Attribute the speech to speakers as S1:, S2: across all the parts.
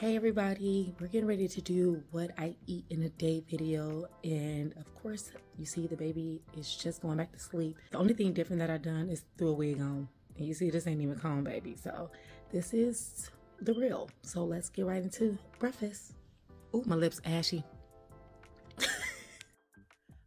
S1: Hey everybody, we're getting ready to do what I eat in a day video, and of course you see the baby is just going back to sleep. The only thing different that I've done is threw a wig on, and you see this ain't even comb, baby, so this is the real. So let's get right into breakfast. Ooh, my lips ashy.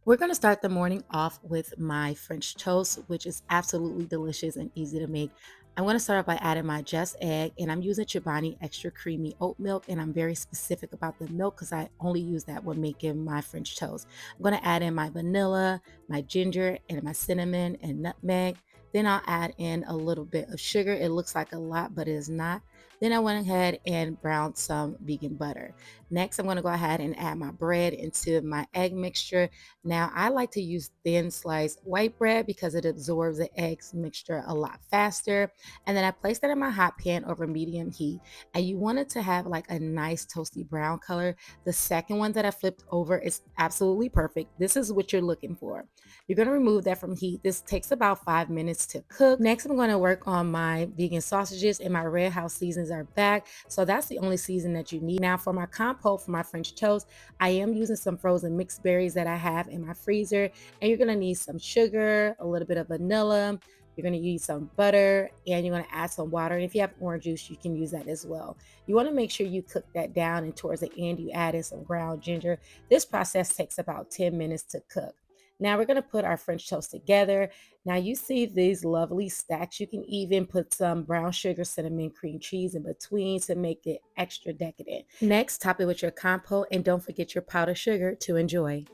S1: We're going to start the morning off with my French toast, which is absolutely delicious and easy to make. I'm going to start off by adding my just egg, and I'm using Chobani extra creamy oat milk, and I'm very specific about the milk because I only use that when making my French toast. I'm going to add in my vanilla, my ginger, and my cinnamon and nutmeg. Then I'll add in a little bit of sugar. It looks like a lot, but it is not. Then I went ahead and browned some vegan butter. Next, I'm going to go ahead and add my bread into my egg mixture. Now, I like to use thin sliced white bread because it absorbs the eggs mixture a lot faster. And then I placed that in my hot pan over medium heat. And you want it to have like a nice toasty brown color. The second one that I flipped over is absolutely perfect. This is what you're looking for. You're going to remove that from heat. This takes about 5 minutes to cook. Next, I'm going to work on my vegan sausages, and my Red House seasons are back. So that's the only season that you need. Now for my compote for my French toast, I am using some frozen mixed berries that I have in my freezer, and you're going to need some sugar, a little bit of vanilla. You're going to use some butter, and you're going to add some water. And if you have orange juice, you can use that as well. You want to make sure you cook that down, and towards the end, you add in some ground ginger. This process takes about 10 minutes to cook. Now we're going to put our French toast together. Now you see these lovely stacks. You can even put some brown sugar, cinnamon, cream cheese in between to make it extra decadent. Next, top it with your compote, and don't forget your powdered sugar to enjoy.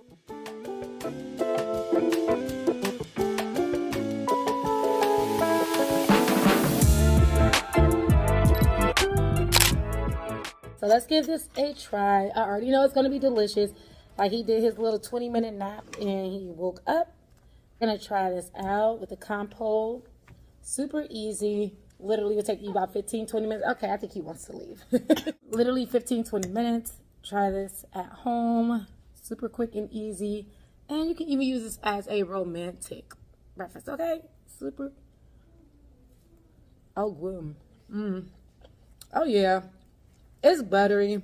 S1: So let's give this a try. I already know it's going to be delicious. Like, he did his little 20-minute nap and he woke up. I'm going to try this out with the compote. Super easy. Literally will take you about 15-20 minutes. Okay, I think he wants to leave. Literally 15-20 minutes. Try this at home. Super quick and easy. And you can even use this as a romantic breakfast. Okay? Super. Oh, boom. Oh, yeah. It's buttery.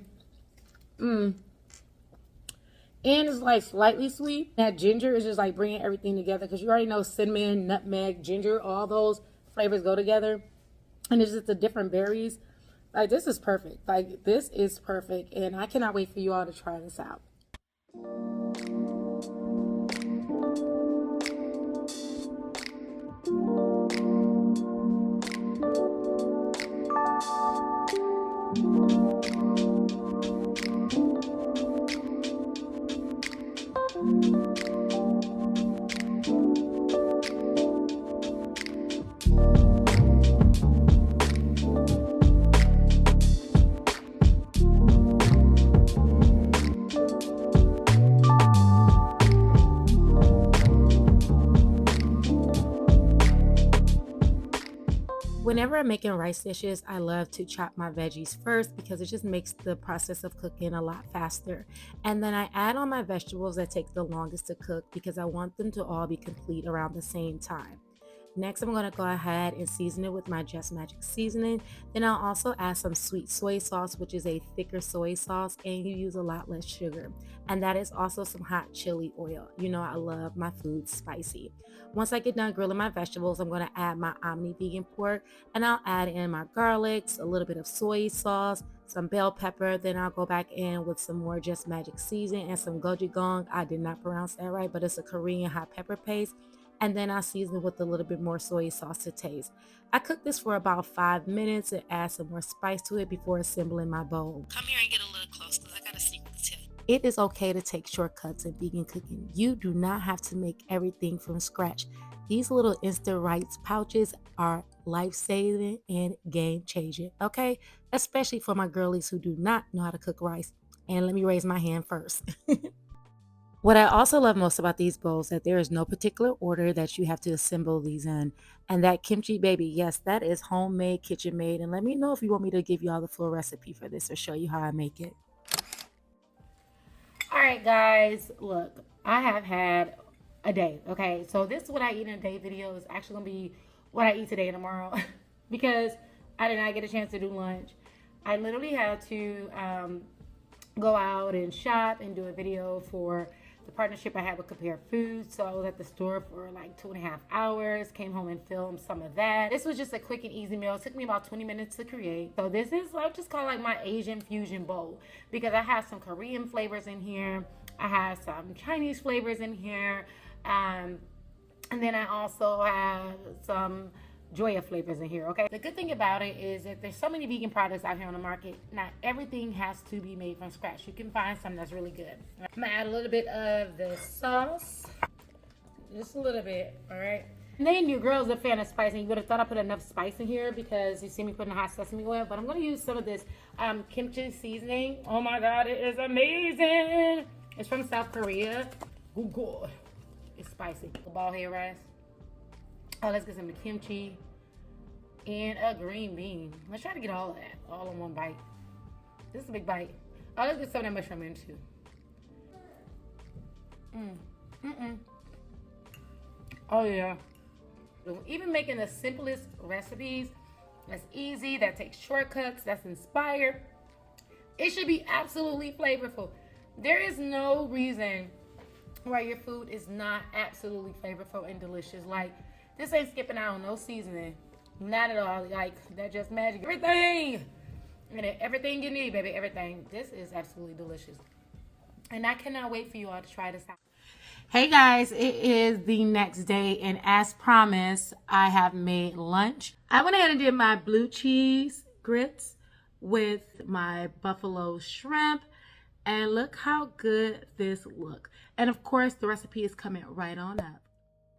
S1: And it's like slightly sweet. That ginger is just like bringing everything together, because you already know cinnamon, nutmeg, ginger, all those flavors go together. And it's just the different berries. Like, this is perfect. Like, this is perfect. And I cannot wait for you all to try this out. Whenever I'm making rice dishes, I love to chop my veggies first because it just makes the process of cooking a lot faster. And then I add on my vegetables that take the longest to cook because I want them to all be complete around the same time. Next, I'm going to go ahead and season it with my Just Magic seasoning. Then I'll also add some sweet soy sauce, which is a thicker soy sauce, and you use a lot less sugar. And that is also some hot chili oil. You know, I love my food spicy. Once I get done grilling my vegetables, I'm going to add my Omni vegan pork, and I'll add in my garlics, a little bit of soy sauce, some bell pepper. Then I'll go back in with some more Just Magic seasoning and some gochujang. I did not pronounce that right, but it's a Korean hot pepper paste. And then I season it with a little bit more soy sauce to taste. I cook this for about 5 minutes and add some more spice to it before assembling my bowl. Come here and get a little close because I got a secret tip. It is okay to take shortcuts in vegan cooking. You do not have to make everything from scratch. These little instant rice pouches are life-saving and game-changing, okay? Especially for my girlies who do not know how to cook rice. And let me raise my hand first. What I also love most about these bowls that there is no particular order that you have to assemble these in. And that kimchi, baby, yes, that is homemade, kitchen made. And let me know if you want me to give you all the full recipe for this or show you how I make it. All right, guys, look, I have had a day, okay? So this is what I eat in a day video is actually going to be what I eat today and tomorrow because I did not get a chance to do lunch. I literally had to go out and shop and do a video for the partnership I had with Compare Foods. So I was at the store for like 2.5 hours, came home and filmed some of that. This was just a quick and easy meal. It took me about 20 minutes to create. So this is, I'll just call it like my Asian fusion bowl, because I have some Korean flavors in here. I have some Chinese flavors in here. And then I also have some Joya flavors in here, okay? The good thing about it is that there's so many vegan products out here on the market. Not everything has to be made from scratch. You can find some that's really good. I'm gonna add a little bit of the sauce. Just a little bit, all right? And then your girl's a fan of spice, and you would have thought I put enough spice in here because you see me putting hot sesame oil, but I'm gonna use some of this kimchi seasoning. Oh my God, it is amazing. It's from South Korea. Oh God, it's spicy. Ball hair rice. Oh, let's get some kimchi and a green bean. Let's try to get all of that all in one bite. This is a big bite. Oh, let's get some of that mushroom in too. Oh yeah. Even making the simplest recipes, that's easy, that takes shortcuts, that's inspired. It should be absolutely flavorful. There is no reason why your food is not absolutely flavorful and delicious. Like, this ain't skipping out on no seasoning. Not at all. Like, that just magic. Everything. And everything you need, baby. Everything. This is absolutely delicious. And I cannot wait for you all to try this out. Hey guys, it is the next day, and as promised, I have made lunch. I went ahead and did my blue cheese grits with my buffalo shrimp, and look how good this looks. And of course, the recipe is coming right on up.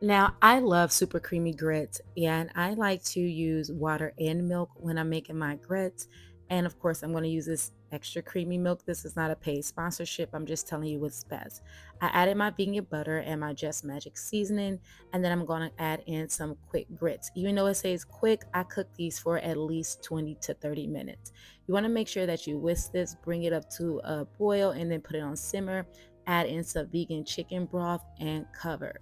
S1: Now, I love super creamy grits, and I like to use water and milk when I'm making my grits. And of course, I'm going to use this extra creamy milk. This is not a paid sponsorship. I'm just telling you what's best. I added my vegan butter and my Just Magic seasoning, and then I'm going to add in some quick grits. Even though it says quick, I cook these for at least 20 to 30 minutes. You want to make sure that you whisk this, bring it up to a boil, and then put it on simmer. Add in some vegan chicken broth and cover.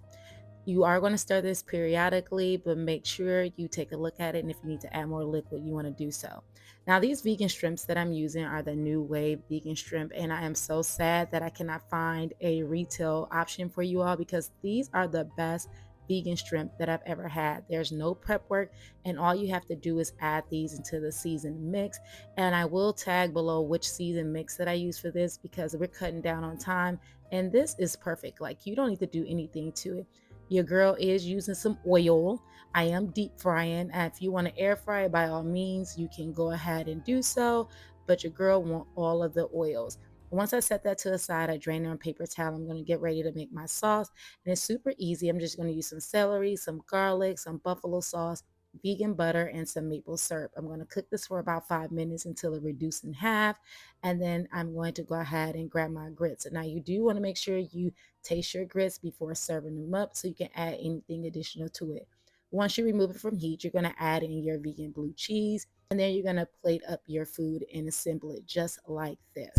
S1: You are going to stir this periodically, but make sure you take a look at it, and if you need to add more liquid, you want to do so. Now, these vegan shrimps that I'm using are the New Wave vegan shrimp, and I am so sad that I cannot find a retail option for you all, because these are the best vegan shrimp that I've ever had. There's no prep work, and all you have to do is add these into the seasoned mix. And I will tag below which seasoned mix that I use for this, because we're cutting down on time, and this is perfect. Like, you don't need to do anything to it. Your girl is using some oil. I am deep frying. And if you want to air fry it, by all means, you can go ahead and do so. But your girl wants all of the oils. Once I set that to the side, I drain it on paper towel. I'm going to get ready to make my sauce. And it's super easy. I'm just going to use some celery, some garlic, some buffalo sauce, vegan butter, and some maple syrup. I'm going to cook this for about 5 minutes until it reduces in half. And then I'm going to go ahead and grab my grits. And now you do want to make sure you taste your grits before serving them up, so you can add anything additional to it. Once you remove it from heat, you're going to add in your vegan blue cheese, and then you're going to plate up your food and assemble it just like this.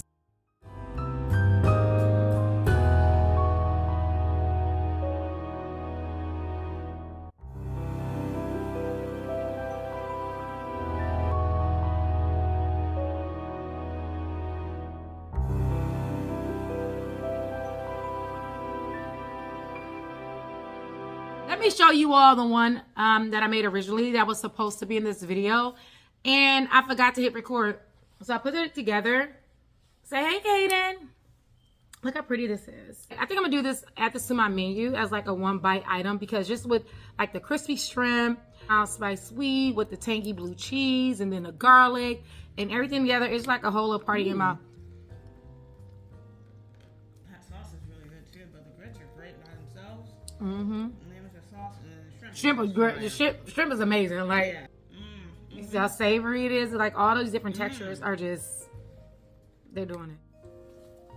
S1: Let me show you all the one that I made originally that was supposed to be in this video, and I forgot to hit record. So I put it together. Say, hey, Kaden. Look how pretty this is. I think I'm gonna do this, add this to my menu as like a one bite item, because just with like the crispy shrimp, spice sweet with the tangy blue cheese, and then the garlic and everything together, it's like a whole little party in my.
S2: That sauce is really good too, but the grits are great by themselves.
S1: Mm-hmm.
S2: Sauce and then the
S1: Shrimp is great. The shrimp is amazing. Like, you see how savory it is. Like, all those different textures are just, they're doing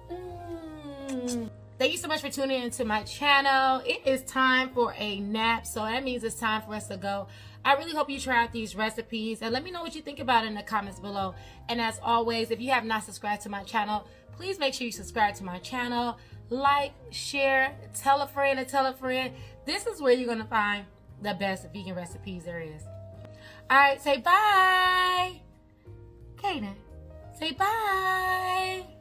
S1: it. Thank you so much for tuning into my channel. It is time for a nap, so that means it's time for us to go. I really hope you try out these recipes, and let me know what you think about it in the comments below. And as always, if you have not subscribed to my channel, please make sure you subscribe to my channel. Like, share, tell a friend, and tell a friend. This is where you're going to find the best vegan recipes there is. All right, say bye. Kaden. Say bye.